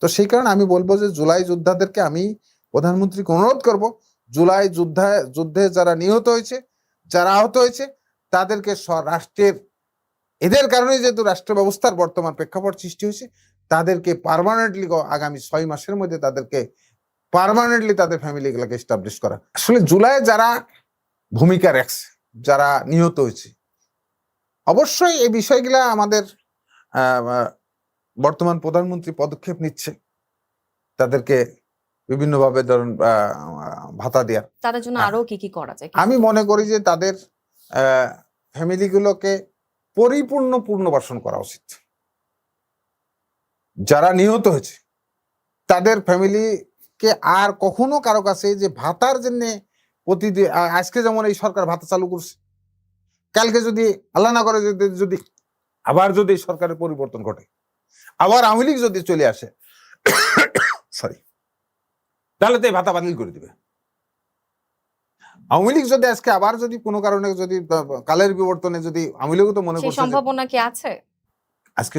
তো সেই কারণে আমি বলবো যে জুলাই যোদ্ধাদেরকে আমি প্রধানমন্ত্রীকে অনুরোধ করব, জুলাই যুদ্ধে যারা নিহত হয়েছে, যারা আহত হয়েছে, তাদেরকে রাষ্ট্রের, এদের কারণে যেহেতু রাষ্ট্র ব্যবস্থার বর্তমান প্রেক্ষাপট সৃষ্টি হয়েছে, তাদেরকে পার্মানেন্টলি আগামী 6 মাসের মধ্যে তাদেরকে পার্মানেন্টলি তাদের ফ্যামিলিগুলোকে এস্টাবলিশ করা। আসলে জুলাই যারা ভূমিকা রাখছে, যারা নিহত হয়েছে, অবশ্যই এই বিষয়গুলা আমাদের বর্তমান প্রধানমন্ত্রী পদক্ষেপ নিচ্ছে তাদেরকে বিভিন্নভাবে ধরুন ভাতা দেওয়ার। তাদের জন্য আরো কি কি করা যায়? আমি মনে করি যে তাদের ফ্যামিলিগুলোকে পরিপূর্ণ পুনর্বাসন করা উচিত। যারা নিহত হয়েছে তাদের ফ্যামিলিকে আর কখনো কারো কাছে যে ভাতার জন্য প্রতিদিন, আজকে যেমন এই সরকার ভাতা চালু করছে, কালকে যদি আল্লাহ না করে যদি আবার যদি সরকারের পরিবর্তন ঘটে, আবার আওয়ামী লীগ যদি চলে আসে, সরি, তাহলে তো এই ভাতা বাতিল করে দিবে। আওয়ামী লীগ যদি আজকে আবার যদি কোনো কারণে যদি কালের বিবর্তনে যদি আওয়ামী লীগও তো মনে করছে, সম্ভাবনা কি আছে? আজকে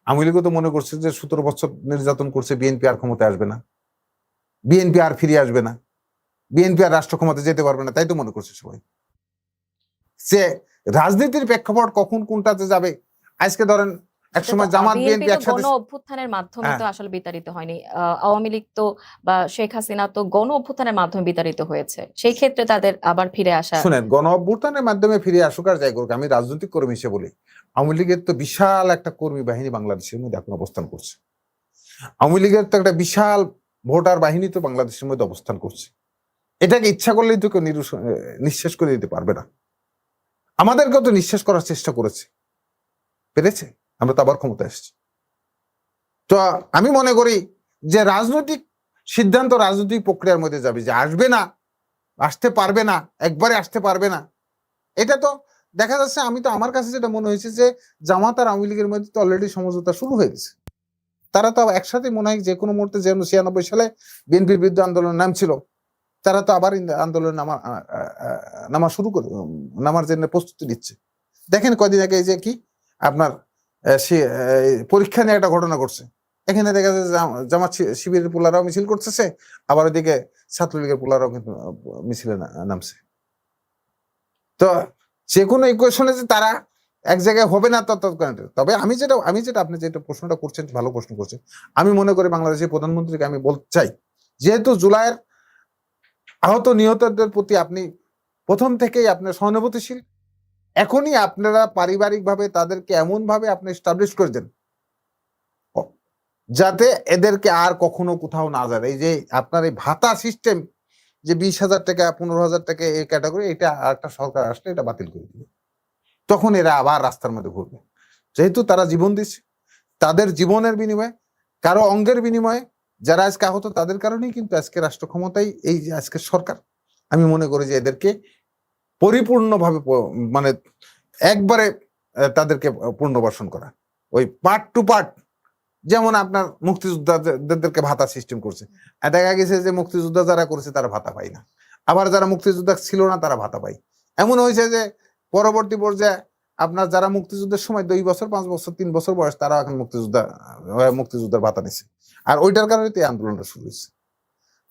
আওয়ামী লীগও তো মনে করছে যে 17 বছর নির্যাতন করছে, বিএনপি আর ক্ষমতায় আসবে না, বিএনপি আর ফিরে আসবে না, বিএনপি আর রাষ্ট্র ক্ষমতায় যেতে পারবে না, তাই তো মনে করছে সবাই। সে রাজনীতির প্রেক্ষাপট কখন কোনটাতে যাবে, আজকে ধরেন একসময় জামাত বিএনপি একসাথে, গণ অভ্যুত্থানের মাধ্যমে তো আসলে বিতাড়িত হয়নি। আওয়ামী লীগ তো বা শেখ হাসিনা তো গণ অভ্যুত্থানের মাধ্যমে বিতাড়িত হয়েছে, সেই ক্ষেত্রে তাদের আবার ফিরে আসা। শুনেন, গণ অভ্যুত্থানের মাধ্যমে ফিরে আসুক আর যাই করুক, আমি রাজনৈতিক কর্মী হিসেবে বলি, আওয়ামী লীগের তো বিশাল একটা কর্মী বাহিনী বাংলাদেশের মধ্যে এখন অবস্থান করছে। আওয়ামী লীগের তো একটা বিশাল ভোটার বাহিনী তো বাংলাদেশের মধ্যে অবস্থান করছে। এটাকে ইচ্ছা করলেই তো কেউ নিঃশেষ করে দিতে পারবে না। আমাদেরকেও তো নিঃশেষ করার চেষ্টা করেছে, পেরেছে, আমরা তো আবার ক্ষমতা এসেছি। তো আমি মনে করি যে রাজনৈতিক সিদ্ধান্ত রাজনৈতিক প্রক্রিয়ার মধ্যে যাবে, যে আসবে না, আসতে পারবে না, একবারে আসতে পারবে না, এটা তো দেখা যাচ্ছে। আমি তো, আমার কাছে যেটা মনে হয়েছে যে জামাত আর আওয়ামী লীগের মধ্যে তো অলরেডি সমঝোতা শুরু হয়ে গেছে। তারা তো একসাথে মনে হয় যে কোনো মুহূর্তে, যেন 96 সালে বিএনপির বিরুদ্ধে আন্দোলন নামছিল, তারা তো আবার আন্দোলন নামার জন্য প্রস্তুতি নিচ্ছে। দেখেন কয়দিন আগে যে কি আপনার সে পরীক্ষা নিয়ে একটা ঘটনা ঘটছে, এখানে দেখা যায় জামাত শিবিরের পোলারাও মিছিল করতেছে, আবার ওইদিকে ছাত্রলীগের পোলারাও কিন্তু মিছিলে নামছে। তো যে কোনো ইকুয়েশনে যে তারা এক জায়গায় হবে না তবে আমি যেটা আপনি যেটা প্রশ্নটা করছেন, ভালো প্রশ্ন করছেন। আমি মনে করি বাংলাদেশের প্রধানমন্ত্রীকে আমি বলতে চাই, যেহেতু জুলাইয়ের আহত নিহতদের প্রতি আপনি প্রথম থেকেই আপনার সহানুভূতিশীল, এখনই আপনারা পারিবারিকভাবে তাদেরকে এমন ভাবে আপনি এস্টাবলিশ করে দেন যাতে এদেরকে আর কখনো কোথাও না যায়। এই যে আপনার এই ভাতা সিস্টেম, যে 20,000 টাকা 15,000 টাকা এই ক্যাটাগরি, এটা একটা সরকার আসলে এটা বাতিল করে দিবে, তখন এরা আবার রাস্তার মধ্যে ঘুরবে। যেহেতু তারা জীবন দিচ্ছে, তাদের জীবনের বিনিময়ে, কারো অঙ্গের বিনিময়ে যারা আজকে আহত, তাদের কারণেই কিন্তু আজকে রাষ্ট্র ক্ষমতায় এই যে আজকে সরকার। আমি মনে করি যে এদেরকে পরিপূর্ণভাবে মানে একবারে তাদেরকে পুনর্বাসন করা, ওই পার্ট টু পার্ট, যেমন আপনার মুক্তিযোদ্ধাদেরকে ভাতা সিস্টেম করছে। দেখা গেছে যে মুক্তিযোদ্ধা যারা করেছে তারা ভাতা পায় না, আবার যারা মুক্তিযোদ্ধা ছিল না তারা ভাতা পায়। এমন হয়েছে যে পরবর্তী পর্যায়ে আপনার যারা মুক্তিযুদ্ধের সময় 2 বছর 5 বছর 3 বছর বয়স, তারা এখন মুক্তিযোদ্ধার ভাতা নিচ্ছে, আর ওইটার কারণে তো এই আন্দোলনটা শুরু হয়েছে।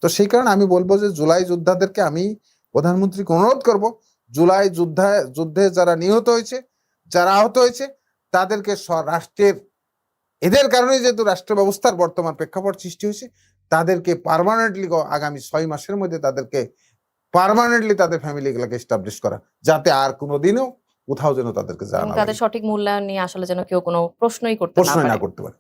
তো সেই কারণে আমি বলবো যে জুলাই যোদ্ধাদেরকে আমি প্রধানমন্ত্রীকে অনুরোধ করব, জুলাই যুদ্ধে যারা নিহত হয়েছে, যারা আহত হয়েছে, তাদেরকে রাষ্ট্রের, এদের কারণে যেহেতু রাষ্ট্র ব্যবস্থার বর্তমান প্রেক্ষাপট সৃষ্টি হয়েছে, তাদেরকে পার্মানেন্টলি আগামী 6 মাসের মধ্যে তাদেরকে পার্মানেন্টলি তাদের ফ্যামিলিগুলোকে এস্টাবলিশ করা, যাতে আর কোনোদিনও কোথাও যেন তাদেরকে জানা, তাদের সঠিক মূল্যায়ন নিয়ে আসলে যেন কেউ কোনো প্রশ্নই না করতে পারে।